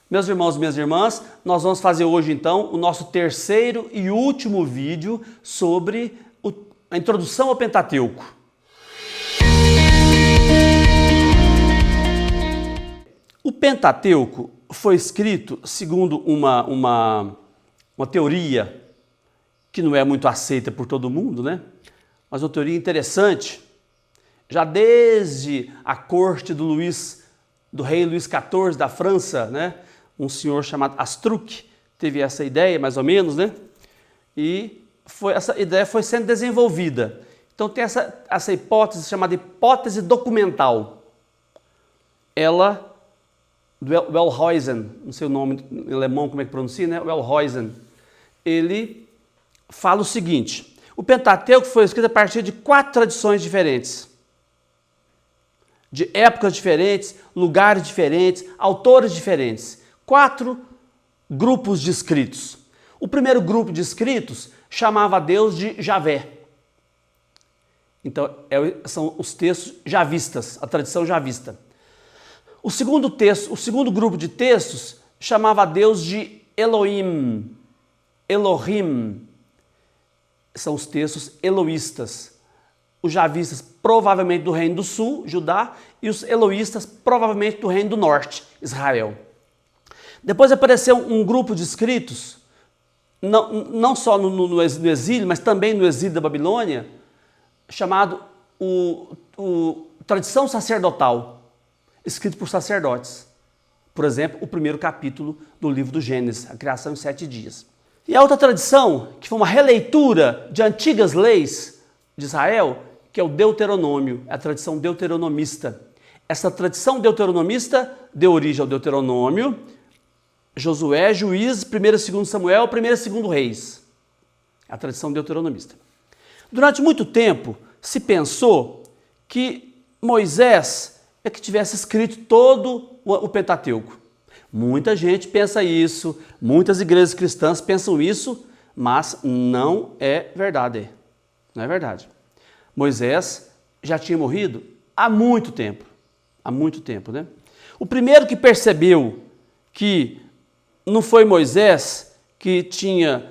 Meus irmãos e minhas irmãs, nós vamos fazer hoje então o nosso terceiro e último vídeo sobre a introdução ao Pentateuco. O Pentateuco foi escrito segundo uma teoria que não é muito aceita por todo mundo, né? Mas uma teoria interessante, já desde a corte do rei Luís XIV da França, né? Um senhor chamado Astruc teve essa ideia, mais ou menos, né? E essa ideia foi sendo desenvolvida. Então tem essa hipótese chamada hipótese documental. Ela, do Wellhausen, não sei o nome em alemão como é que pronuncia, né? Wellhausen, ele fala o seguinte: o Pentateuco foi escrito a partir de 4 tradições diferentes, de épocas diferentes, lugares diferentes, autores diferentes. 4 grupos de escritos. O primeiro grupo de escritos chamava Deus de Javé. Então, são os textos javistas, a tradição javista. O segundo grupo de textos chamava Deus de Elohim. Elohim. São os textos eloístas. Os javistas provavelmente do Reino do Sul, Judá, e os eloístas provavelmente do Reino do Norte, Israel. Depois apareceu um grupo de escritos, não só no exílio, mas também no exílio da Babilônia, chamado tradição sacerdotal, escrito por sacerdotes. Por exemplo, o primeiro capítulo do livro do Gênesis, a criação em 7 dias. E a outra tradição, que foi uma releitura de antigas leis de Israel, que é o Deuteronômio, a tradição deuteronomista. Essa tradição deuteronomista deu origem ao Deuteronômio, Josué, Juízes, 1 e 2 Samuel, 1 e 2 Reis. A tradição deuteronomista. Durante muito tempo se pensou que Moisés é que tivesse escrito todo o Pentateuco. Muita gente pensa isso, muitas igrejas cristãs pensam isso, mas não é verdade. Não é verdade. Moisés já tinha morrido há muito tempo. Há muito tempo, né? O primeiro que percebeu que não foi Moisés que tinha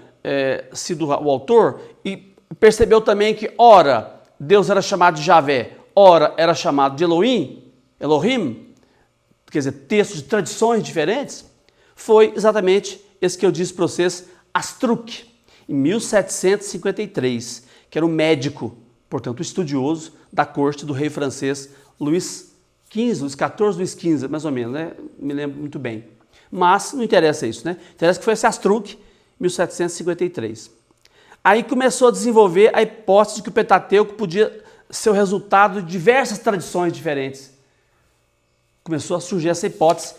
sido o autor, e percebeu também que, ora, Deus era chamado de Javé, ora, era chamado de Elohim, quer dizer, textos de tradições diferentes, foi exatamente esse que eu disse para vocês, Astruc, em 1753, que era um médico, portanto, estudioso da corte do rei francês Luís XIV, mais ou menos, né? Me lembro muito bem. Mas não interessa isso, né? Interessa que foi esse Astruc, 1753. Aí começou a desenvolver a hipótese de que o Pentateuco podia ser o resultado de diversas tradições diferentes. Começou a surgir essa hipótese,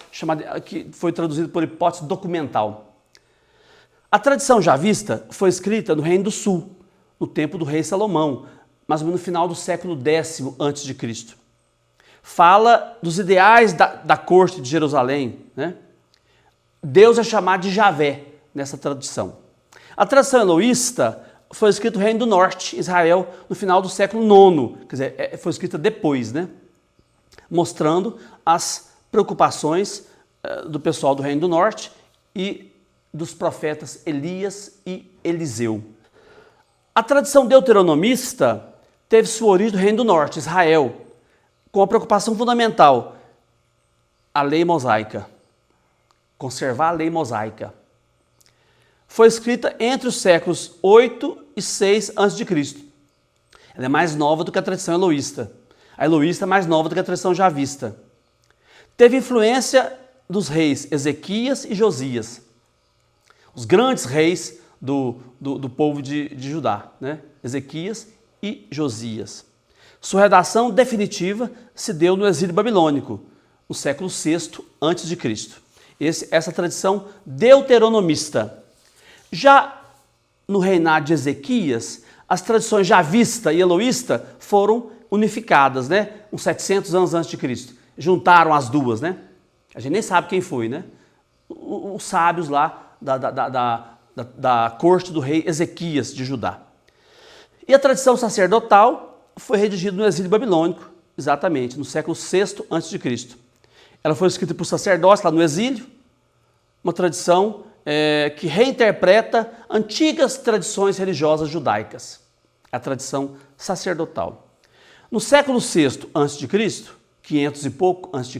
que foi traduzida por hipótese documental. A tradição javista foi escrita no Reino do Sul, no tempo do rei Salomão, mais ou menos no final do século X a.C. Fala dos ideais da corte de Jerusalém, né? Deus é chamado de Javé nessa tradição. A tradição eloísta foi escrita no Reino do Norte, Israel, no final do século IX, quer dizer, foi escrita depois, né? Mostrando as preocupações do pessoal do Reino do Norte e dos profetas Elias e Eliseu. A tradição deuteronomista teve sua origem no Reino do Norte, Israel, com a preocupação fundamental, a lei mosaica. Conservar a lei mosaica. Foi escrita entre os séculos 8 e 6 a.C. Ela é mais nova do que a tradição eloísta. A eloísta é mais nova do que a tradição javista. Teve influência dos reis Ezequias e Josias, os grandes reis do povo de Judá, né? Ezequias e Josias. Sua redação definitiva se deu no exílio babilônico, no século VI a.C. Essa tradição deuteronomista. Já no reinado de Ezequias, as tradições javista e eloísta foram unificadas, né? Uns 700 anos antes de Cristo. Juntaram as duas, né? A gente nem sabe quem foi, né? Os sábios lá da corte do rei Ezequias de Judá. E a tradição sacerdotal foi redigida no exílio babilônico, exatamente, no século VI a.C. Ela foi escrita por sacerdotes lá no exílio, uma tradição que reinterpreta antigas tradições religiosas judaicas, a tradição sacerdotal. No século VI a.C., 500 e pouco a.C.,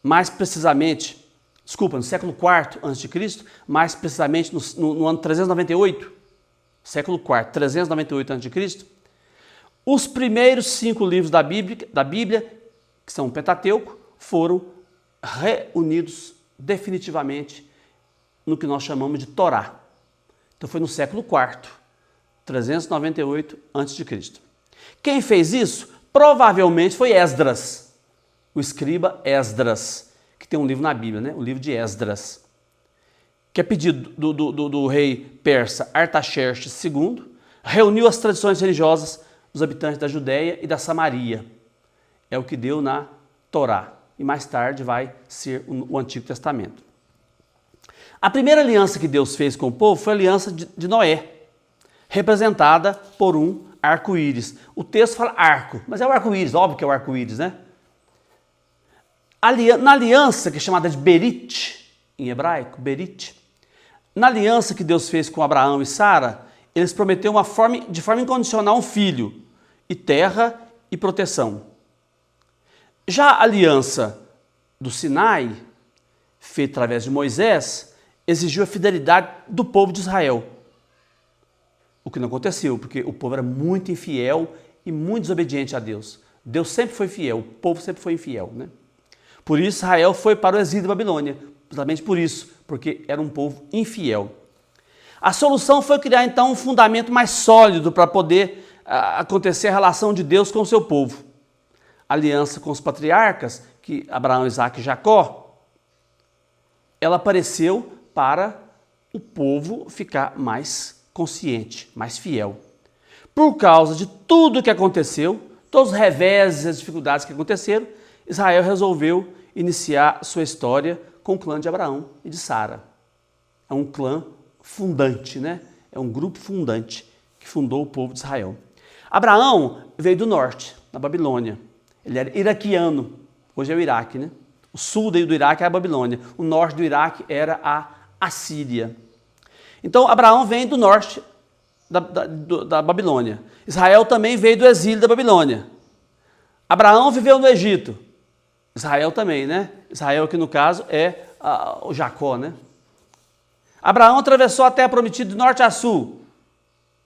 mais precisamente, no século IV a.C., mais precisamente no ano 398, século IV, 398 a.C., os primeiros 5 livros da Bíblia, que são o Pentateuco, foram reunidos definitivamente no que nós chamamos de Torá. Então foi no século IV, 398 a.C. Quem fez isso? Provavelmente foi Esdras, o escriba Esdras, que tem um livro na Bíblia, né? O livro de Esdras, que é pedido do rei persa Artaxerxes II, reuniu as tradições religiosas dos habitantes da Judéia e da Samaria. É o que deu na Torá. E mais tarde vai ser o Antigo Testamento. A primeira aliança que Deus fez com o povo foi a aliança de Noé, representada por um arco-íris. O texto fala arco, mas é o arco-íris, óbvio que é o arco-íris, né? Na aliança, que é chamada de Berit, em hebraico, Berit, na aliança que Deus fez com Abraão e Sara, eles prometeram de forma incondicional um filho, e terra e proteção. Já a aliança do Sinai, feita através de Moisés, exigiu a fidelidade do povo de Israel. O que não aconteceu, porque o povo era muito infiel e muito desobediente a Deus. Deus sempre foi fiel, o povo sempre foi infiel, né? Por isso Israel foi para o exílio da Babilônia, justamente por isso, porque era um povo infiel. A solução foi criar então um fundamento mais sólido para poder acontecer a relação de Deus com o seu povo. A aliança com os patriarcas, que Abraão, Isaque e Jacó, ela apareceu para o povo ficar mais consciente, mais fiel. Por causa de tudo que aconteceu, todos os reveses e as dificuldades que aconteceram, Israel resolveu iniciar sua história com o clã de Abraão e de Sara. É um clã fundante, né? É um grupo fundante que fundou o povo de Israel. Abraão veio do norte, da Babilônia. Ele era iraquiano, hoje é o Iraque, né? O sul do Iraque é a Babilônia, o norte do Iraque era a Assíria. Então Abraão vem do norte da Babilônia. Israel também veio do exílio da Babilônia. Abraão viveu no Egito. Israel também, né? Israel, que no caso é o Jacó, né? Abraão atravessou a terra prometida de norte a sul.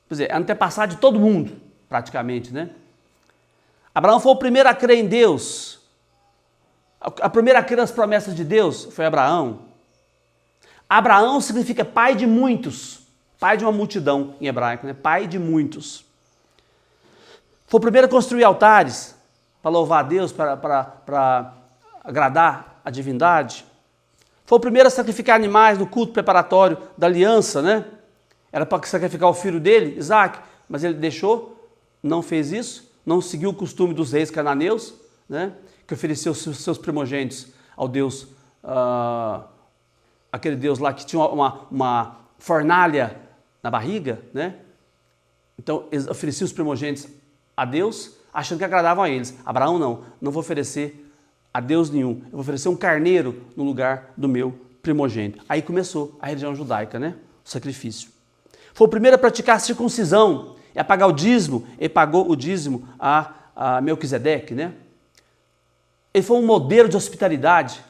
Quer dizer, é antepassado de todo mundo, praticamente, né? Abraão foi o primeiro a crer em Deus. A primeira a crer nas promessas de Deus foi Abraão. Abraão significa pai de muitos. Pai de uma multidão em hebraico, né? Pai de muitos. Foi o primeiro a construir altares para louvar a Deus, para agradar a divindade. Foi o primeiro a sacrificar animais no culto preparatório da aliança, né? Era para sacrificar o filho dele, Isaque, mas ele deixou, não fez isso, não seguiu o costume dos reis cananeus, né? Que ofereceu seus primogênitos ao Deus, aquele Deus lá que tinha uma fornalha na barriga, né? Então, eles ofereciam os primogênitos a Deus, achando que agradavam a eles. Abraão não vou oferecer a Deus nenhum, eu vou oferecer um carneiro no lugar do meu primogênito. Aí começou a religião judaica, né? O sacrifício. Foi o primeiro a praticar a circuncisão e a pagar o dízimo, e pagou o dízimo a Melquisedeque, né? Ele foi um modelo de hospitalidade,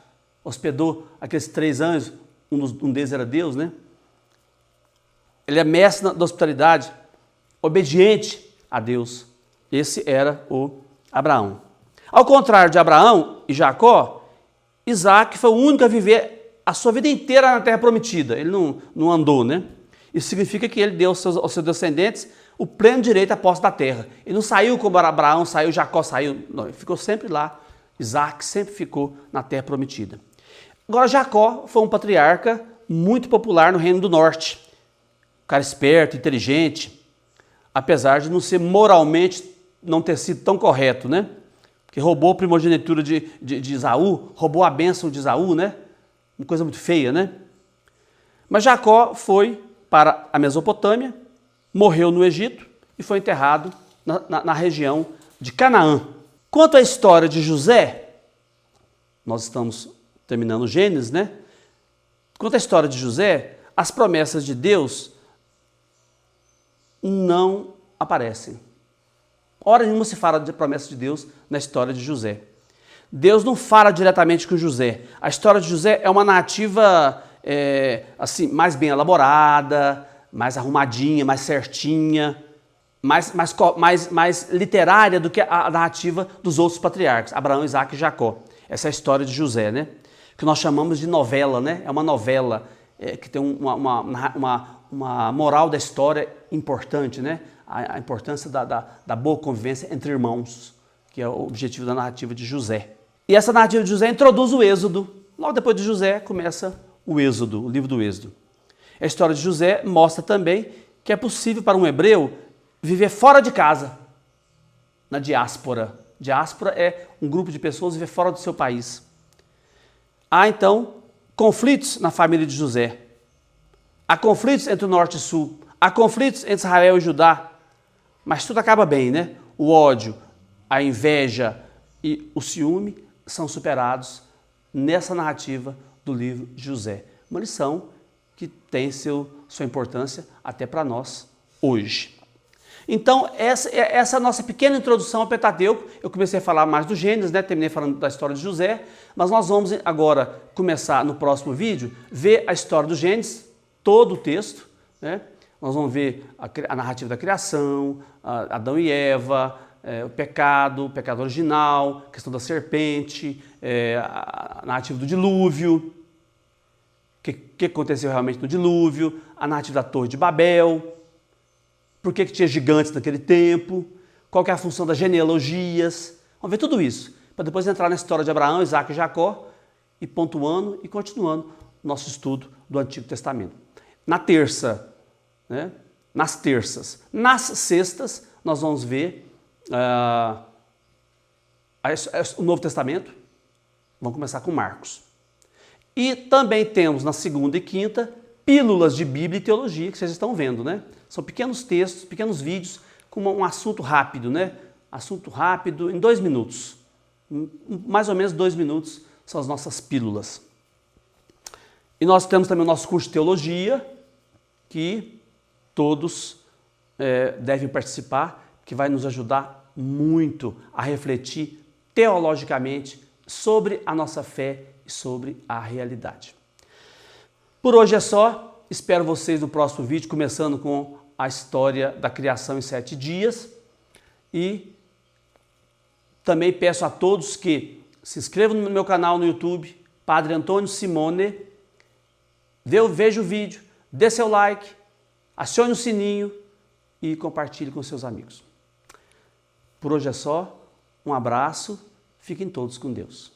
hospedou aqueles 3 anjos, um deles era Deus, né? Ele é mestre da hospitalidade, obediente a Deus. Esse era o Abraão. Ao contrário de Abraão e Jacó, Isaque foi o único a viver a sua vida inteira na terra prometida. Ele não andou, né? Isso significa que ele deu aos seus descendentes o pleno direito à posse da terra. Ele não saiu como Abraão saiu, Jacó saiu. Não, ele ficou sempre lá. Isaque sempre ficou na terra prometida. Agora, Jacó foi um patriarca muito popular no Reino do Norte. Um cara esperto, inteligente, apesar de não ser moralmente, não ter sido tão correto, né? Que roubou a primogenitura de Esaú, roubou a bênção de Esaú, né? Uma coisa muito feia, né? Mas Jacó foi para a Mesopotâmia, morreu no Egito e foi enterrado na região de Canaã. Quanto à história de José, nós estamos terminando Gênesis, né? Quanto à história de José, as promessas de Deus não aparecem. Hora nenhuma se fala de promessa de Deus na história de José. Deus não fala diretamente com José. A história de José é uma narrativa assim, mais bem elaborada, mais arrumadinha, mais certinha, mais literária do que a narrativa dos outros patriarcas, Abraão, Isaac e Jacó. Essa é a história de José, né? Que nós chamamos de novela, né? É uma novela que tem uma moral da história importante, né? A importância da boa convivência entre irmãos, que é o objetivo da narrativa de José. E essa narrativa de José introduz o Êxodo. Logo depois de José começa o Êxodo, o livro do Êxodo. A história de José mostra também que é possível para um hebreu viver fora de casa, na diáspora. Diáspora é um grupo de pessoas viver fora do seu país. Há então conflitos na família de José. Há conflitos entre o norte e o sul. Há conflitos entre Israel e Judá. Mas tudo acaba bem, né? O ódio, a inveja e o ciúme são superados nessa narrativa do livro de José. Uma lição que tem sua importância até para nós hoje. Então, essa é a nossa pequena introdução ao Pentateuco. Eu comecei a falar mais do Gênesis, né? Terminei falando da história de José, mas nós vamos agora começar no próximo vídeo, ver a história do Gênesis, todo o texto, né? Nós vamos ver a narrativa da criação, Adão e Eva, o pecado original, a questão da serpente, a narrativa do dilúvio, o que aconteceu realmente no dilúvio, a narrativa da Torre de Babel, por que tinha gigantes naquele tempo, qual que é a função das genealogias. Vamos ver tudo isso, para depois entrar na história de Abraão, Isaac e Jacó, e pontuando e continuando o nosso estudo do Antigo Testamento. Na terça, né? Nas terças. Nas sextas, nós vamos ver o Novo Testamento. Vamos começar com Marcos. E também temos na segunda e quinta pílulas de Bíblia e teologia, que vocês estão vendo, né? São pequenos textos, pequenos vídeos com um assunto rápido, né? Assunto rápido em 2 minutos. Mais ou menos 2 minutos são as nossas pílulas. E nós temos também o nosso curso de teologia, que todos devem participar, que vai nos ajudar muito a refletir teologicamente sobre a nossa fé e sobre a realidade. Por hoje é só. Espero vocês no próximo vídeo, começando com a história da criação em 7 dias. E também peço a todos que se inscrevam no meu canal no YouTube, Padre Antônio Simone. Veja o vídeo, dê seu like, acione o sininho e compartilhe com seus amigos. Por hoje é só. Um abraço. Fiquem todos com Deus.